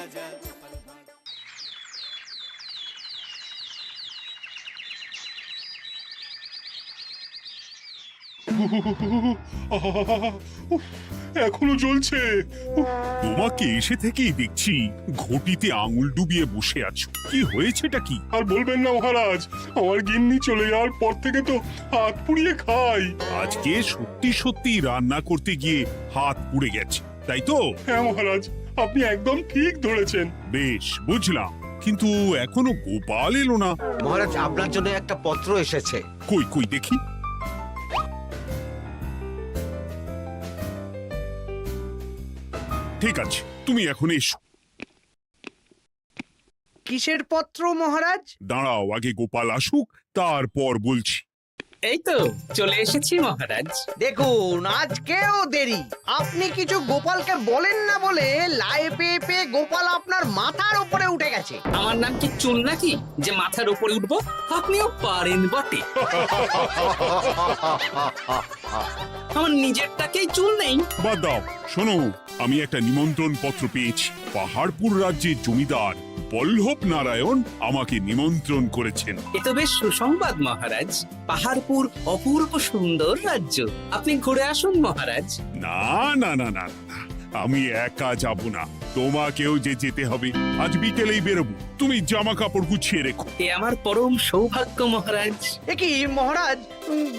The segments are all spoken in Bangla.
রাজা গোপাল ভাঁড়। এখনো জ্বলছে। তোমাকে এসে থেকেই দেখছি ঘটিতে আঙুল ডুবিয়ে বসে আছো, কি হয়েছেটা কি? আর বলবেন না মহারাজ, আমার গিন্নি চলে যাওয়ার পর থেকে তো হাত পুড়িয়ে খাই। আজকে সত্যি সত্যি রান্না করতে গিয়ে হাত পুড়ে গেছে, তাই তো? হ্যাঁ মহারাজ, আপনি একদম ঠিক ধরেছেন। বেশ, বুঝলাম, কিন্তু এখনো গোপাল এলো না। মহারাজ, আপনার জন্য একটা পত্র এসেছে। কই কই দেখি। ঠিক আছে, তুমি এখন এসো। কিসের পত্র মহারাজ? দাঁড়াও, আগে গোপাল আসুক, তারপর বলছি। এই তো চলে এসেছি মহারাজ। দেখুন, আজকেও দেরি। আপনি কিছু গোপালকে বলেন না বলে লাই পেয়ে পেয়ে গোপাল আপনার মাথার উপরে উঠে গেছে। আমার নাম কি চুল নাকি যে মাথার উপরে উঠবো? আপনিও পারেন বটে। আমার নিজেরটাকেই চুল নেই। বাদ দাও, শোনো, আমি একটা নিমন্ত্রণ পত্র পেয়েছি। পাহাড়পুর রাজ্যের জমিদার বল্লভ নারায়ণ আমাকে নিমন্ত্রণ করেছেন। এ তো বেশ সুসংবাদ মহারাজ। পাহাড়পুর অপূর্ব সুন্দর রাজ্য, আপনি ঘুরে আসুন মহারাজ। না না না না না, আমি একা যাব না, তোমাকেও যে যেতে হবে। আজ বিকেলেই বেরোবো, তুমি জামা কাপড় গুছিয়ে রেখো। এ আমার পরম সৌভাগ্য মহারাজ। এ কি মহারাজ,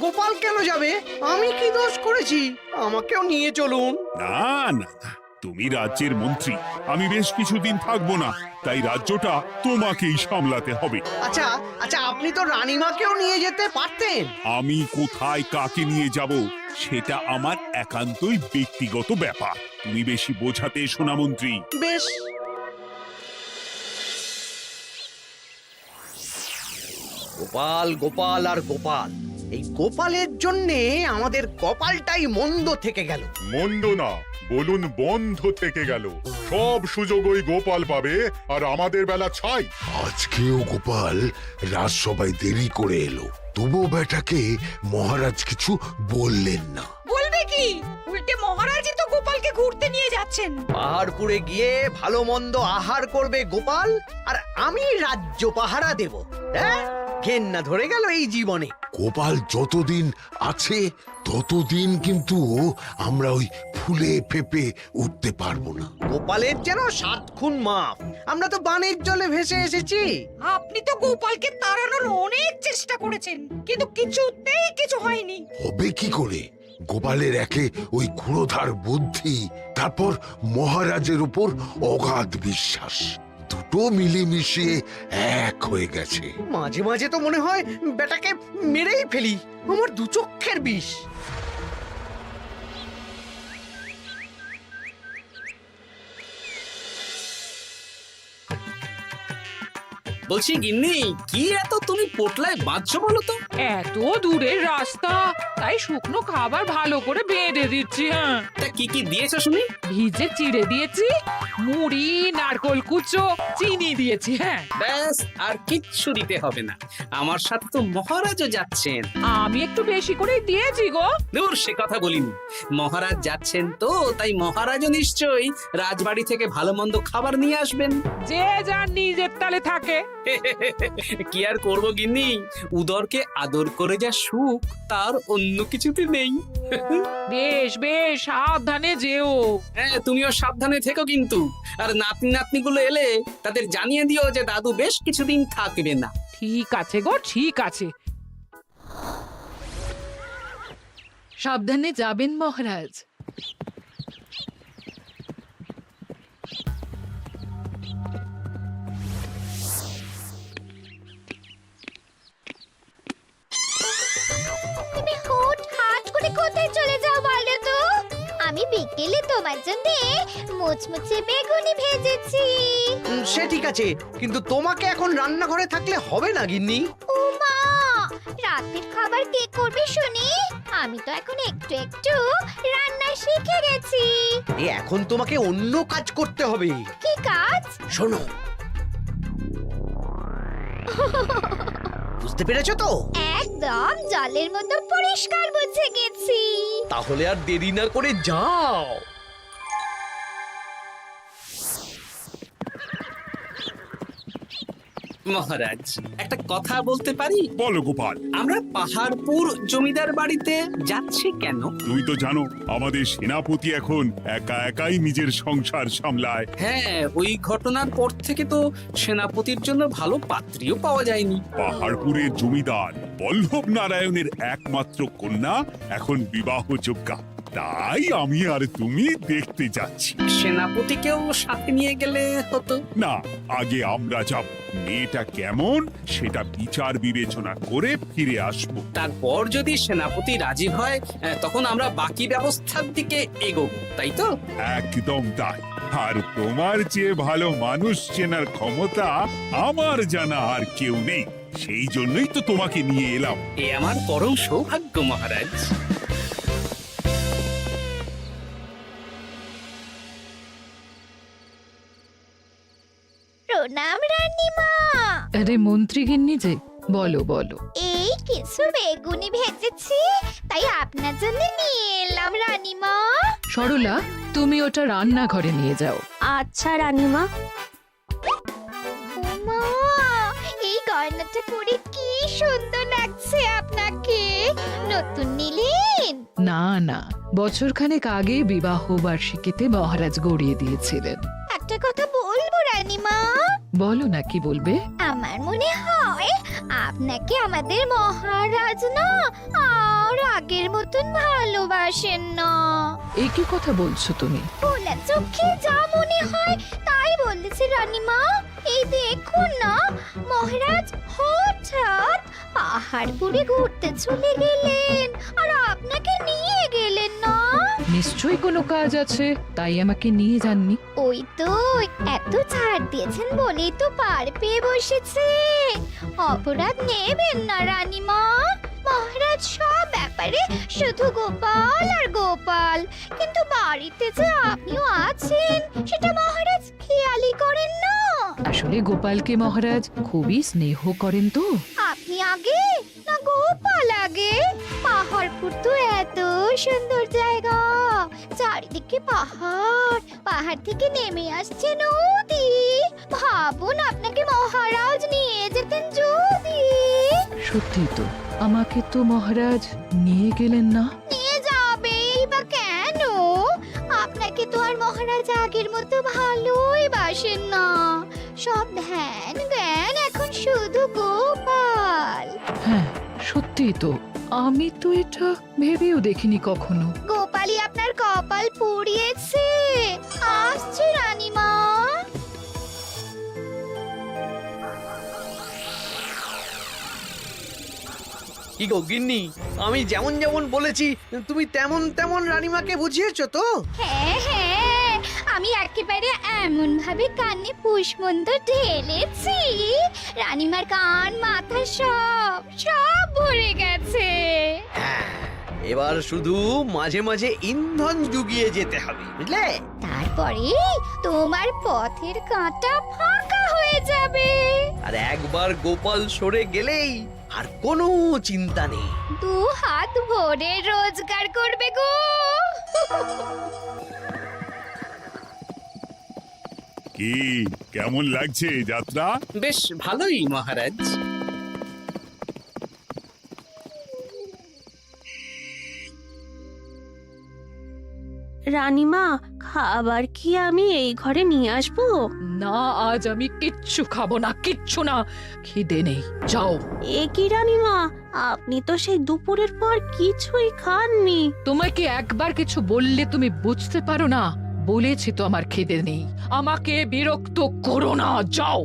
গোপাল কেন যাবে? আমি কি দোষ করেছি? আমাকেও নিয়ে চলুন। না না না, তুমি রাজ্যের মন্ত্রী, আমি বেশ কিছুদিন থাকবো না, তাই রাজ্যটা তোমাকেই সামলাতে হবে। আচ্ছা আচ্ছা, আপনি তো রানীমাকেও নিয়ে যেতে পারতেন। আমি কোথায় কাকে নিয়ে যাব সেটা আমার একান্তই ব্যক্তিগত ব্যাপার। তুমি বেশি বোঝাতে এসো না মন্ত্রী। বেশ। গোপাল গোপাল আর গোপাল, এই গোপালের জন্যে আমাদের কপালটাই মন্দ থেকে গেল। মন্দ না, বলুন বন্ধ থেকে গেল। সব সুযোগ ওই গোপাল পাবে, আর আমাদের বেলা ছাই। আজকেও গোপাল রাজসভায় দেরি করে এলো, তবুও বেটাকে মহারাজ কিছু বললেন না। বলবে কি? উল্টে মহারাজই তো গোপালকে ঘুরতে নিয়ে যাচ্ছেন। পাহাড়পুরে গিয়ে ভালো মন্দ আহার করবে গোপাল, আর আমি রাজ্য পাহারা দেব। হ্যাঁ, ঘেন্না ধরে গেল এই জীবনে। গোপাল যতদিন আছে ততদিন কিন্তু আমরা ওই ফুলে ফেপে উঠতে পারবো না। গোপালের যেন 7 খুন মাপ। আমরা তো বানের জলে ভেসে এসেছি। আপনি তো গোপালকে তাড়ানোর অনেক চেষ্টা করেছেন, কিন্তু কিছুতেই কিছু হয়নি। হবে কি করে? গোপালের একে ওই ক্ষুরোধার বুদ্ধি, তারপর মহারাজের উপর অগাধ বিশ্বাস, দুটো মিলেমিশে এক হয়ে গেছে। মাঝে মাঝে তো মনে হয় বেটাকে মেরেই ফেলি। আমার দু চক্ষের বিষ। বলছি গিন্নি, কি এত তুমি পোটলায় বাঁধছো বলো তো? এত দূরের রাস্তা, তাই শুকনো খাবার ভালো করে বেঁধে দিচ্ছি। হ্যাঁ, তা কি কি দিয়েছো শুনি? ভিজে চিড়ে দিয়েছি, মুড়ি, নারকোল কুচো, চিনি দিয়েছি। হ্যাঁ, ব্যাস, আর কিচ্ছু দিতে হবে না। আমার সাথে তো মহারাজও যাচ্ছেন। আমি একটু বেশি করে দিয়েছি গো। দূর, সে কথা বলিনি। মহারাজ যাচ্ছেন তো, তাই মহারাজও নিশ্চয়ই রাজবাড়ি থেকে ভালো মন্দ খাবার নিয়ে আসবেন। যে যার নিজের তালে থাকে। কি আর করবো গিন্নি, উদরকে আদর করে যা সুখ তার অন্য কিছুতে নেই। বেশ বেশ, সাবধানে যেও। হ্যাঁ, তুমিও সাবধানে থেকো কিন্তু। আর নাতনি নাতনিগুলো এলে তাদের জানিয়ে দিও যে দাদু বেশ কিছুদিন থাকবে না। ঠিক আছে গো, ঠিক আছে। সাবধানে যাবেন মহারাজ। তুমি হুটহাট করে কোথায় চলে যাও বলো তো? আমি বিকেলে তোমার জন্য মুচমুচে বেগুনি ভেজেছি। সে ঠিক আছে, কিন্তু তোমাকে এখন রান্নাঘরে থাকলে হবে না গিন্নি। ও মা, রাতের খাবার কে করবে শুনি? আমি তো এখন একটু একটু রান্না শিখে গেছি। এখন তোমাকে অন্য কাজ করতে হবে। কি কাজ? শোনো, বুঝতে পেরেছো তো? একদম জলের মতো পরিষ্কার বুঝে গেছি। তাহলে আর দেরি না করে যাও। মহারাজ একটা কথা বলতে পারি? বলো গোপাল। আমরা পাহাড়পুর জমিদার বাড়িতে যাচ্ছি কেন? তুমি তো জানো আমাদের সেনাপতি এখন একা একাই নিজের সংসার সামলায়। হ্যাঁ, ওই ঘটনার পর থেকে তো সেনাপতির জন্য ভালো পাত্রীও পাওয়া যায়নি। পাহাড়পুরের জমিদার বল্লভ নারায়ণের একমাত্র কন্যা এখন বিবাহযোগ্যা, তাই আমি আর তুমি দেখতে যাচ্ছি। সেনাপতিকেও সাথে নিয়ে গেলে হতো। না, আগে আমরা যাব, মেয়েটা কেমন সেটা বিচার বিবেচনা করে ফিরে আসব। তারপর যদি সেনাপতি রাজি হয় তখন আমরা বাকি ব্যবস্থার দিকে এগোবো, তাই তো? একদম তাই। আর তোমার চেয়ে ভালো মানুষ চেনার ক্ষমতা আমার জানা আর কেউ নেই, সেই জন্যই তো তোমাকে নিয়ে এলাম। এ আমার পরম সৌভাগ্য মহারাজ। প্রণাম রানীমা। আরে মন্ত্রী গিন্নি যে, বলো বলো। এই কিছু বেগুনি ভেজেছি, তাই আপনার জন্য নিয়ে এলাম রানীমা। সরলা, তুমি ওটা রান্নাঘরে নিয়ে যাও। আচ্ছা রানীমা। মা, এই গয়নাটা পরে কি সুন্দর লাগছে আপনাকে। নতুন নিলেন? না না, বছরখানেক আগে বিবাহ বার্ষিকীতে মহারাজ গড়িয়ে দিয়েছিলেন। একটা কথা বলবো রানীমা? বলো না, কি বলবে? আমার মনে হয় আপনাকে আমাদের মহারাজ না আর আগের মতন ভালোবাসেন না। এই কি কথা বলছো তুমি? খোলা চোখে যা মনে হয় তাই বলতেছি রানীমা। এই দেখুন না, মহারাজ হঠাৎ পাহাড়পুরে ঘুরতে চলে গেলেন আর আপনাকে নিয়ে গেলেন না। নিশ্চয়ই কোনো কাজ আছে, তাই আমাকে নিয়ে যাননি। ওই তো, এত ছাড় দিয়েছেন বলেই তো পার পেয়ে বসেছে। অপরাধ নেবেন না রানীমা। মহারাজ সব ব্যাপারে শুধু গোপাল আর গোপাল, কিন্তু বাড়িতে যে আপনিও আছেন সেটা মহারাজ খেয়ালই করেন না। আসলে গোপালকে মহারাজ খুবই স্নেহ করেন তো। আপনি আগে না গোপাল আগে? পাহাড়পুর তো এত সুন্দর জায়গা, চারিদিকে পাহাড়, পাহাড় থেকে নেমে আসছে নদী। ভাবুন আপনাকে মহারাজ নিয়ে যেতেন যদি। সত্যি তো, আমাকে তো মহারাজ নিয়ে গেলেন না। নিয়ে যাবেই বা কেন? আপনাকে তো আর মহারাজ আগের মতো ভালোই বাসেন না। সব ধ্যান জ্ঞান এখন শুধু গোপাল। হ্যাঁ সত্যি তো, আমি তো এটা ভেবেও দেখিনি কখনো। গোপালই আপনার কপাল পুড়িয়েছে। আসছে রানীমা। কি গো গিন্নি, আমি যেমন যেমন বলেছি তুমি তেমন তেমন রানীমাকে বুঝিয়েছো তো? হ্যাঁ হ্যাঁ, আমি একেবারে এমন ভাবে কানে পুষ্পমন্ত ঢেলেছি, রানীমার কান মাথা সব সব ভরে গেছে। এবার শুধু মাঝে মাঝে ইন্ধন জুগিয়ে যেতে হবে, বুঝলে? তারপরে তোমার পথের কাঁটা ফাঁকা হয়ে যাবে। আর একবার গোপাল সরে গেলেই আর কোনো চিন্তা নেই। দু হাত ভরে রোজগার করবে গো। কি কেমন লাগছে যাত্রা? বেশ ভালোই মহারাজ। রানীমা, খাবার কি আমি এই ঘরে নিয়ে আসবো? না, আজ আমি কিচ্ছু খাবো না, কিচ্ছু না, খিদে নেই, যাও। এ কি রানীমা, আপনি তো সেই দুপুরের পর কিছুই খাননি। তোমাকে একবার কিছু বললে তুমি বুঝতে পারো না? বলেছি তো আমার খিদে নেই, আমাকে বিরক্ত করো না, যাও।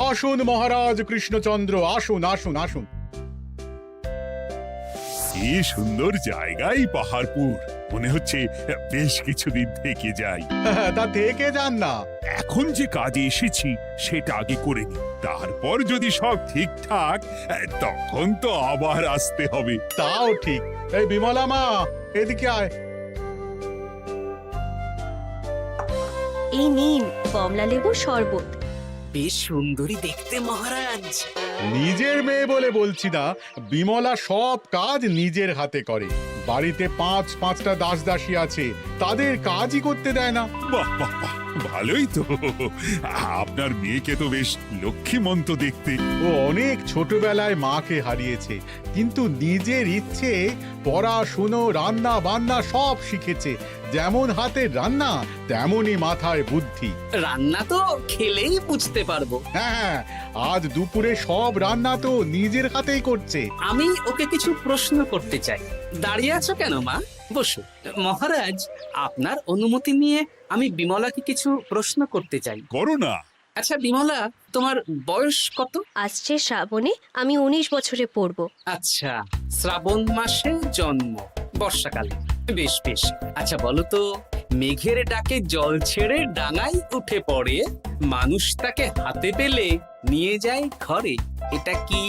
আসুন মহারাজ কৃষ্ণচন্দ্র, আসুন আসুন আসুন। কি সুন্দর জায়গায় পাহাড়পুর, মনে হচ্ছে বেশ কিছুদিন থেকে যাই। তা থেকে যান না। এখন যে কাজে এসেছি সেটা আগে করে নি, তারপর যদি সব ঠিকঠাক, তখন তো আবার আসতে হবে। তাও ঠিক। এই বিমলা মা, এদিকে আয়। এই নিন কমলা লেবুর শরবত। বেশ সুন্দরী দেখতে মহারাজ। নিজের মেয়ে বলে বলছি না, বিমলা সব কাজ নিজের হাতে করে। বাড়িতে পাঁচটা দাস দাসী আছে, তাদের কাজই করতে দেয় না। বাহ বাহ বাহ, ভালোই তো। আপনার মেয়েকে তো বেশ লক্ষ্মীমন্ত দেখতে। ও অনেক ছোটবেলায় মাকে হারিয়েছে, কিন্তু নিজের ইচ্ছে পড়াশুনো রান্না বান্না সব শিখেছে। যেমন হাতের রান্না তেমনই মাথায় বুদ্ধি। রান্না তো খেলেই বুঝতে পারবো। হ্যাঁ, আজ দুপুরে সব রান্না তো নিজের হাতেই করছে। আমি ওকে কিছু প্রশ্ন করতে চাই। দাঁড়িয়ে আছো কেন মা? বসো। মহারাজ, আপনার অনুমতি নিয়ে আমি বিমলাকে কিছু প্রশ্ন করতে চাই। করো না। আচ্ছা বিমলা, তোমার বয়স কত? আসছে শ্রাবণে আমি 19 বছরে পড়ব। আচ্ছা, শ্রাবণ মাসে জন্ম, বর্ষাকালে। বেশ বেশ। আচ্ছা বলো তো, মেঘের ডাকে জল ছেড়ে ডাঙায় উঠে পড়ে, মানুষ তাকে হাতে পেলে নিয়ে যায় ঘরে, এটা কি?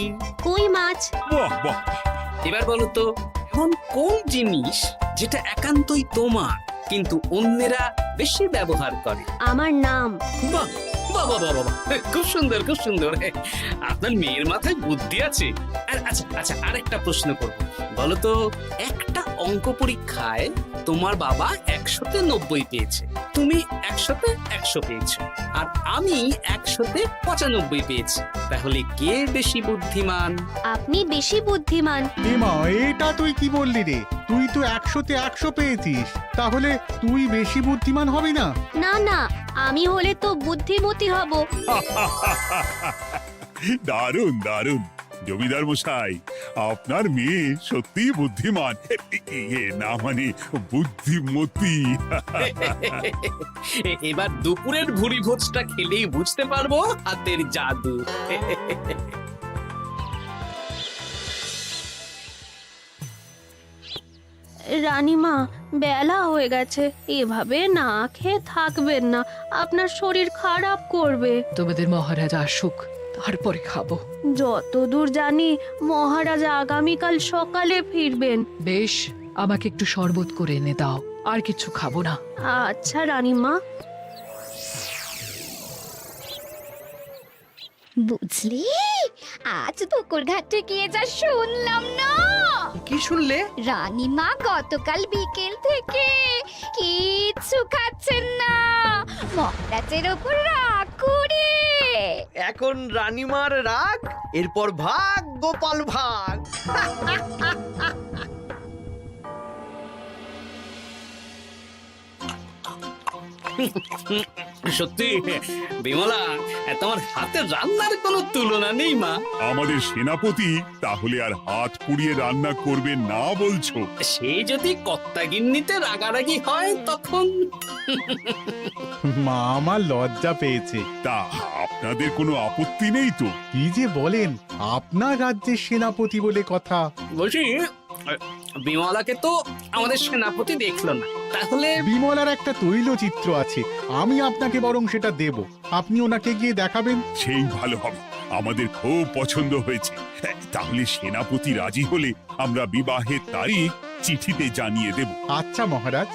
কই মাছ। বাহ বাহ, এবার বলো তো, এমন কোন জিনিস যেটা একান্তই তোমার কিন্তু অন্যেরা বেশি ব্যবহার করে? আমার নাম। বাহ বাহ বাহ বাহ বাহ, খুব সুন্দর খুব সুন্দর। আপনার মেয়ের মাথায় বুদ্ধি আছে। আচ্ছা আচ্ছা, আরেকটা প্রশ্ন করব। বলো তো, একটা অঙ্ক পরীক্ষায় তোমার বাবা 100-তে 90 পেয়েছে, তুমি 100-তে 100 পেয়েছো, আর আমি 100-তে 95 পেয়েছি। তাহলে কে বেশি বুদ্ধিমান? আপনি বেশি বুদ্ধিমান। এমা, এটা তুই কি বললি রে? তুই তো 100-তে 100 পেয়েছিস, তাহলে তুই বেশি বুদ্ধিমান হবি না? না না, আমি হলে তো বুদ্ধিমতী হব। দারুণ দারুণ। জমিদার মশাই, আপনার মেয়ে সত্যি বুদ্ধিমান, না মানে বুদ্ধিমতী। এবার দুপুরের ভুরি ভোজটা খেলেই বুঝতে পারবো হাতের জাদু। রানীমা, বেলা হয়ে গেছে, এভাবে না খেয়ে থাকবেন না, আপনার শরীর খারাপ করবে। তোমাদের মহারাজ আসুক, তারপরে খাবো। যতদূর জানি মহারাজ আগামীকাল সকালে ফিরবেন। বেশ, আমাকে একটু শরবত করে এনে দাও, আর কিছু খাবো না। আচ্ছা রানীমা। বুঝলি, আজ পুকুর ঘাটে গিয়ে যা শুনলাম না। কি শুনলে? রানীমা গতকাল বিকেল থেকে কিচ্ছু খাচ্ছেন না, মহারাজের ওপর রাগ করে। এখন রানীমার রাগ, এরপর ভাগ গোপাল ভাগ। সত্যি বিমলা, তোমার হাতের রান্নার কোনো তুলনা নেই মা। আমাদের সেনাপতি তাহলে আর হাত পুড়িয়ে রান্না করবে না বলছো? সে যদি কর্তাগিন্নিতে রাগারাগি হয় তখন। মা আমার লজ্জা পেয়েছে। তা আপনাদের কোনো আপত্তি নেই তো? কি যে বলেন, আপনার রাজ্যের সেনাপতি বলে কথা। বলছি, বিমলাকে তো আমাদের সেনাপতি দেখলো না, তাহলে? বিমলার একটা তৈলচিত্র আছে, আমি আপনাকে বরং সেটা দেব, আপনি ওনাকে গিয়ে দেখাবেন। সেই ভালো হবে, আমাদের খুব পছন্দ হয়েছে। তাহলে সেনাপতি রাজি হলে আমরা বিবাহের তারিখ চিঠিতে জানিয়ে দেব। আচ্ছা মহারাজ।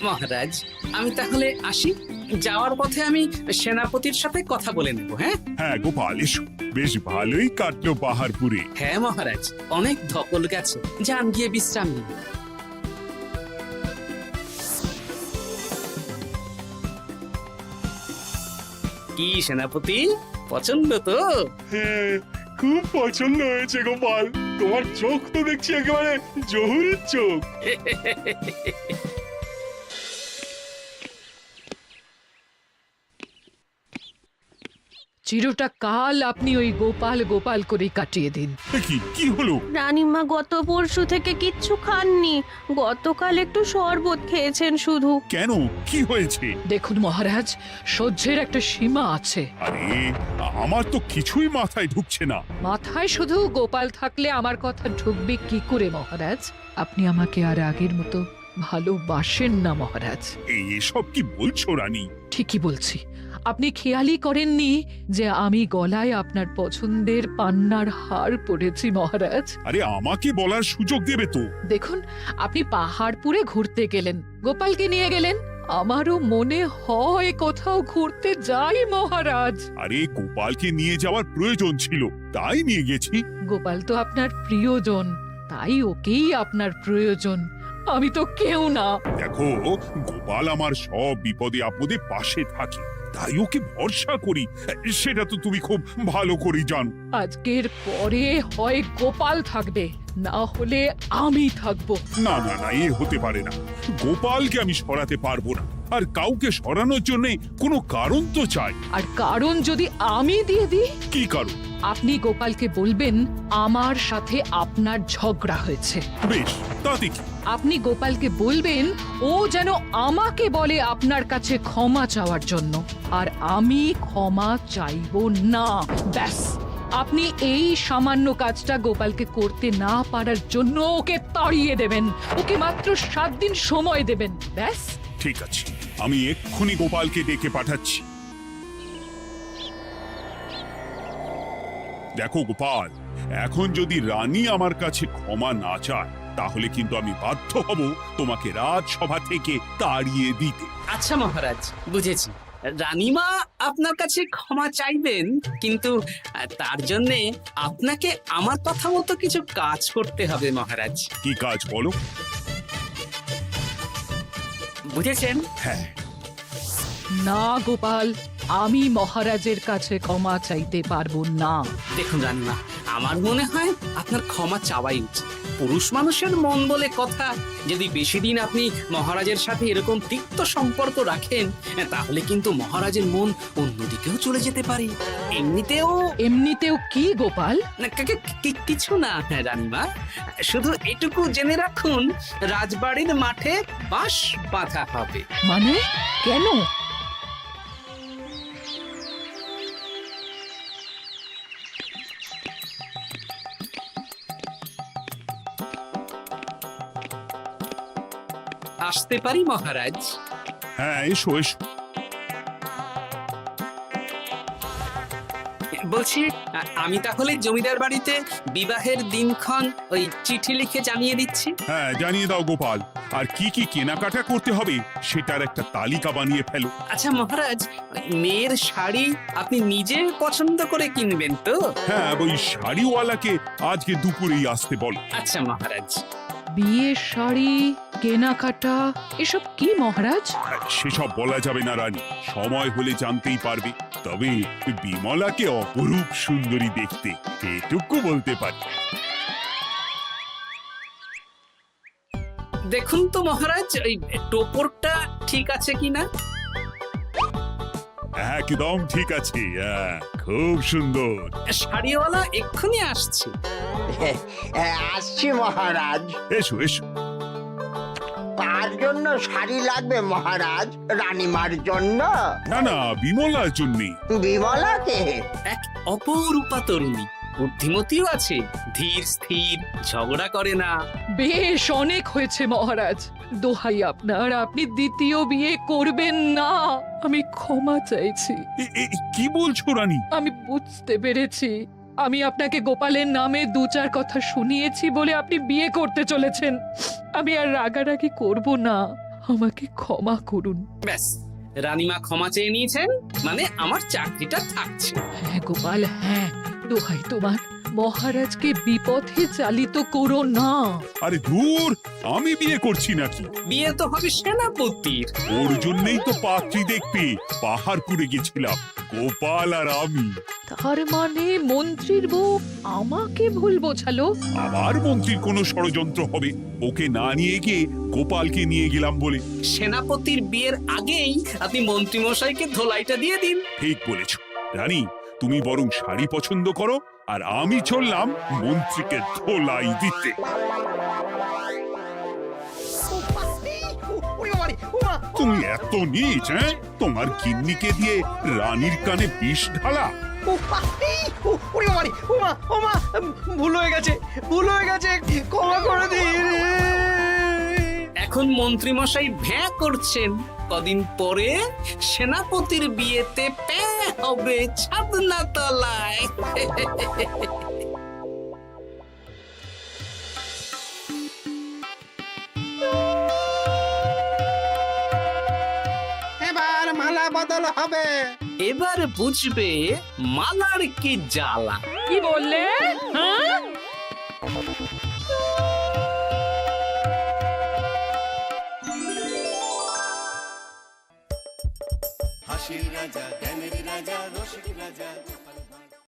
মহারাজ, আমি তাহলে আসি। যাওয়ার পথে আমি সেনাপতির সাথে কথা বলে নেব। হ্যাঁ হ্যাঁ গোপাল, এসো। বেশ ভালোই কাটলো পাহাড়পুরে। হ্যাঁ মহারাজ, অনেক ধকল গেছে, যান গিয়ে বিশ্রাম নিন। কি সেনাপতি, পছন্দ তো? হ্যাঁ, খুব পছন্দ হয়েছে গোপাল। তোমার চোখ তো দেখছি একেবারে জহুরির চোখ। চিরটা কাল আপনি ওই গোপাল গোপাল করে কাটিয়ে দিন। কি হলো? রানীমা গত পরশু থেকে কিচ্ছু খাননি, গতকাল একটু শরবত খেয়েছেন শুধু। কেন, কি হয়েছে? দেখুন মহারাজ, সহ্যের একটা সীমা আছে। আরে, আমার তো কিছুই মাথায় ঢুকছে না। মাথায় শুধু গোপাল থাকলে আমার কথা ঢুকবে কি করে মহারাজ? আপনি আমাকে আর আগের মতো ভালোবাসেন না মহারাজ। এসব কি বলছো রানী? ঠিকই বলছি। আপনি খেয়ালই করেননি যে আমি গলায় আপনার পছন্দের পান্নার হার পরেছি মহারাজ। আরে আমাকে বলার সুযোগ দেবে তো। দেখুন, আপনি পাহাড়পুরে ঘুরতে গেলেন, গোপালকে নিয়ে গেলেন। আমারও মনে হয় কোথাও ঘুরতে যাই মহারাজ। আরে গোপালকে নিয়ে যাওয়ার প্রয়োজন ছিল, তাই নিয়ে গেছি। গোপাল তো আপনার প্রিয়জন, তাই ওকেই আপনার প্রয়োজন। আমি তো কেউ না। দেখো, গোপাল আমার সব বিপদে আপদে পাশে থাকে, তাই ওকে ভরসা করি। সেটা তো তুমি খুব ভালো করে জানো। আজকের পরে হয় গোপাল থাকবে, না হলে আমি থাকবো। না না না, এ হতে পারে না। গোপালকে আমি সরাতে পারবো না, আর কাউকে সরানোর জন্য কোনো কারণ তো চাই। আর কারণ যদি আমি দিয়ে দিই? কি কারণ? আপনি গোপালকে বলবেন আমার সাথে আপনার ঝগড়া হয়েছে। বেশ, তাতে কি? আপনি গোপালকে বলবেন ও যেন আমাকে বলে আপনার কাছে ক্ষমা চাওয়ার জন্য, আর আমি ক্ষমা চাইবো না। ব্যাস, আপনি এই সামান্য কাজটা গোপালকে করতে না পারার জন্য ওকে তাড়িয়ে দেবেন। ওকে মাত্র 7 দিন সময় দেবেন। ব্যাস। ঠিক আছে, আমি এক্ষুনি গোপালকে ডেকে পাঠাচ্ছি। দেখো গোপাল, এখন যদি রানী আমার কাছে ক্ষমা না চায়, তাহলে কিন্তু আমি বাধ্য হব তোমাকে রাজসভা থেকে তাড়িয়ে দিতে। আচ্ছা মহারাজ, বুঝেছি। রানীমা আপনার কাছে ক্ষমা চাইবেন, কিন্তু তার জন্যে আপনাকে আমার কথা মতো কিছু কাজ করতে হবে মহারাজ। কি কাজ বলো? বুঝেছেন? হ্যাঁ। না গোপাল, আমি মহারাজের কাছে ক্ষমা চাইতে পারবো না। দেখুন রানীমা, আমার মনে হয় আপনার ক্ষমা চাওয়াই উচিত। পুরুষ মানুষের মন বলে কথা, যদি বেশি দিন আপনি মহারাজের সাথে এরকম তিক্ত সম্পর্ক রাখেন, তাহলে কিন্তু মহারাজের মন অন্যদিকেও চলে যেতে পারে। এমনিতেও কি গোপাল? না, কিছু না রানীমা, শুধু এটুকু জেনে রাখুন, রাজবাড়ির মাঠে বাঁশ বাঁধা হবে। মানে কেন? আসতে পারি মহারাজ? হ্যাঁ, এসো এসো। বলছি, আমি তাহলে জমিদার বাড়িতে বিবাহের দিনক্ষণ ওই চিঠি লিখে জানিয়ে দিচ্ছি। হ্যাঁ, জানিয়ে দাও গোপাল। আর কি কি কেনাকাটা করতে হবে সেটার একটা তালিকা বানিয়ে ফেলো। আচ্ছা মহারাজ, মেয়ের শাড়ি আপনি নিজে পছন্দ করে কিনবেন তো? হ্যাঁ, ওই শাড়িওয়ালাকে আজকে দুপুরেই আসতে বলো। আচ্ছা মহারাজ। বিয়ের শাড়ি, কেনাকাটা, এসব কি মহারাজ? সেসব বলা যাবে না রানী, সময় হলে জানতেই পারবে। তবে বিমলাকে অপরূপ সুন্দরী দেখতে, এটুকু বলতে পারি। দেখুন তো মহারাজ, ওই টোপরটা ঠিক আছে কিনা? একদম ঠিক আছে, খুব সুন্দর। শাড়িওয়ালা এক্ষুনি আসছে। আসছি মহারাজ। এসো এসো। কার জন্য শাড়ি লাগবে মহারাজ? রানীমার জন্য? না না, বিমলার জন্যে। বিমলাকে? এক অপরূপা তরুণী, বুদ্ধিমতীও আছে, ধীর স্থির, ঝগড়া করে না। বেশ, অনেক হয়েছে মহারাজ। দোহাই আপনার, আপনি দ্বিতীয় বিয়ে করবেন না। আমি ক্ষমা চাইছি। কি বলছো রানী? আমি বুঝতে পেরেছি, আমি আপনাকে গোপালের নামে 2-4 কথা শুনিয়েছি বলে আপনি বিয়ে করতে চলেছেন। আমি আর রাগারাগি করব না, আমাকে ক্ষমা করুন। ব্যাস, রানীমা ক্ষমা চেয়ে নিয়েছেন, মানে আমার চাকরিটা থাকছে। হ্যাঁ গোপাল, হ্যাঁ, দোহাই তোমার, মহারাজকে বিপথে চালিত করো না। আরে দূর, আমি বিয়ে করছি নাকি? বিয়ে তো হবে সেনাপতির। ওর জন্যই তো পাত্রী দেখতে পাহাড়পুরে গেছিলাম, গোপাল আর আমি। তার মানে মন্ত্রীর বউ আমাকে ভুল বোঝালো? আবার মন্ত্রীর কোনো ষড়যন্ত্র হবে, ওকে না নিয়ে গিয়ে গোপালকে নিয়ে গেলাম বলে। সেনাপতির বিয়ের আগেই আপনি মন্ত্রী মশাইকে ধোলাইটা দিয়ে দিন। ঠিক বলেছ রানী, তুমি বরং শাড়ি পছন্দ করো, আর আমি চললাম মন্ত্রীকে ধোলাই দিতে। তুমি এত নীচ, তোমার গিন্নিকে দিয়ে রানীর কানে বিষ ঢালা? ভুল হয়ে গেছে, ক্ষমা করে দিন। এখন মন্ত্রীমশাই ভ্যাঁ করছেন, কদিন পরে সেনাপতির বিয়েতে প্যাঁ হবে ছাদনা তলায়। এবার মালা বদল হবে। এবার বুঝবে মালার কি জ্বালা। কি বললে? হ্যাঁ? হাসির রাজা জ্ঞানের রাজা রসিক রাজা